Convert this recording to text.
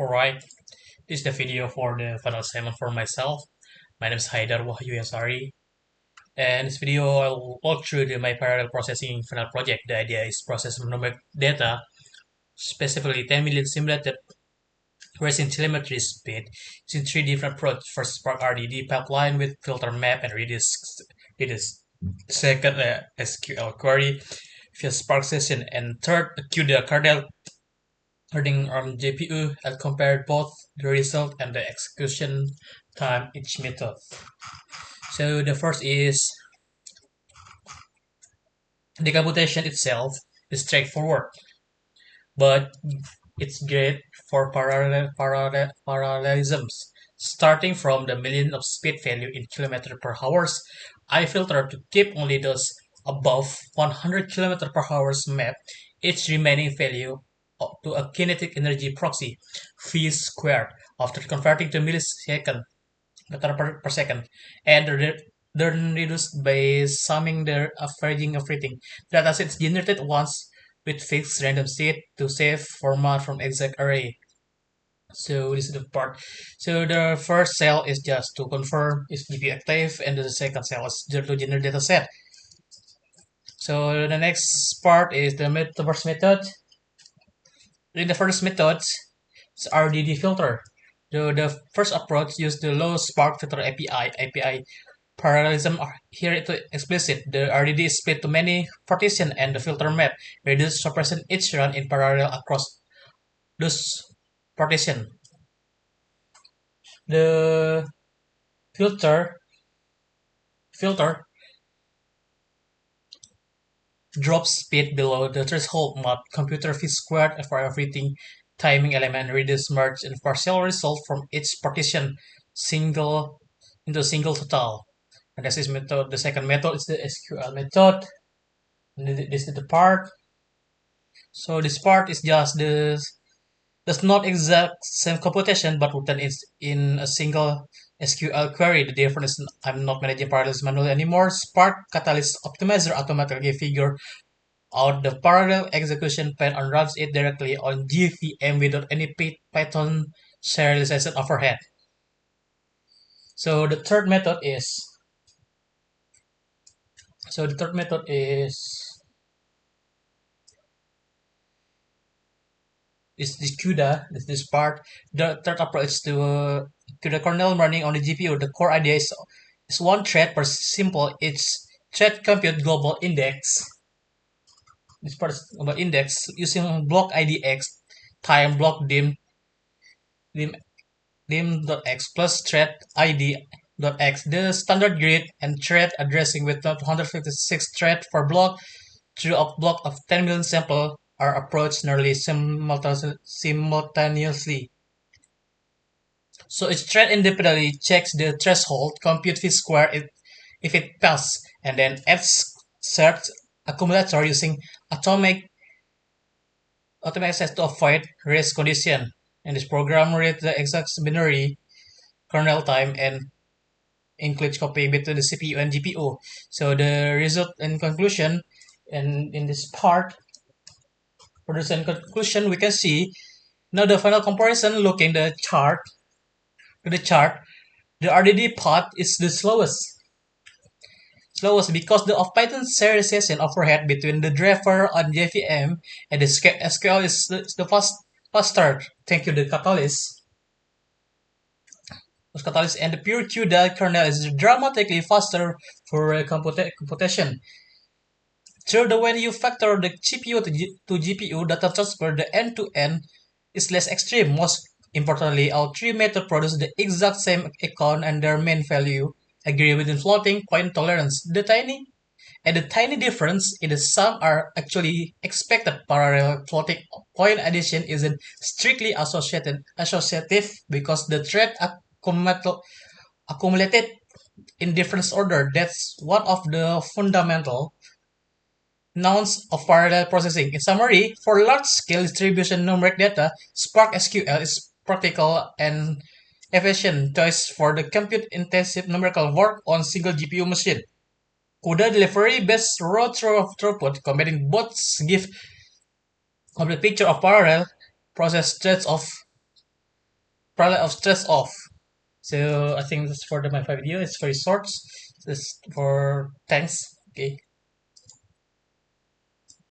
Alright, this is the video for the final assignment for myself. My name is Haidar Wahyu Yasari. And in this video, I'll walk through my parallel processing final project. The idea is process numeric data, specifically 10 million simulated resin telemetry speed using three different approaches. First, Spark RDD pipeline with filter map and Redis. Second, SQL query via Spark session. And third, CUDA kernel running on GPU and compared both the result and the execution time each method. So the first is the computation itself is straightforward, but it's great for parallelisms. Starting from the million of speed value in kilometer per hours, I filter to keep only those above 100 km per hours map, each remaining value to a kinetic energy proxy, v squared, after converting to millisecond meter per second, and then reduced by summing the averaging of everything. Datasets generated once with fixed random seed to save format from exact array. So this is the part. So the first cell is just to confirm is GPU active, and the second cell is just to generate data set. So the next part is the first method. In the first method, it's RDD filter. The first approach used the low spark filter API parallelism here it explicit. The RDD is split to many partitions and the filter map reduce suppression each run in parallel across those partitions. The filter drops speed below the threshold map computer v squared for everything timing element reduce merge and partial result from each partition single into single total. And this is method. The second method is the SQL method. And this is the part. So this part is just does not exact same computation but written in a single SQL query. The difference is I'm not managing parallels manually anymore. Spark Catalyst Optimizer automatically figure out the parallel execution path and runs it directly on GVM without any Python serialization overhead. So the third method is this CUDA, this part. The third approach is to the kernel running on the GPU. The core idea is one thread per simple. It's thread compute global index. This part is about index using block IDX time block dim.x plus thread ID.x. The standard grid and thread addressing with 256 thread per block through a block of 10 million sample are approached nearly simultaneously. So each thread independently checks the threshold, compute v square if it passes, and then adds search accumulator using atomic access to avoid race condition. And this program reads the exact binary kernel time and includes copying between the CPU and GPU. So the result and conclusion, and in this part, for the conclusion, we can see now the final comparison. Looking the chart, the RDD path is the slowest because of Python serialization overhead between the driver and JVM, and the SQL is the faster. Thank you, the catalyst. And the pure CUDA kernel is dramatically faster for computation. Third, when you factor the CPU to GPU data transfer, the end-to-end is less extreme. Most importantly, all three methods produce the exact same icon and their main value agree within floating point tolerance. The tiny difference in the sum are actually expected. Parallel floating point addition isn't strictly associative because the thread accumulated in different order. That's one of the fundamental nouns of parallel processing. In summary, for large-scale distribution numeric data, Spark SQL is practical and efficient choice for the compute-intensive numerical work on single GPU machine. CUDA delivery best raw throughput, combining both give complete picture of parallel process threads of probably of stress off. So I think that's for my video. It's very short. Just for thanks. Okay.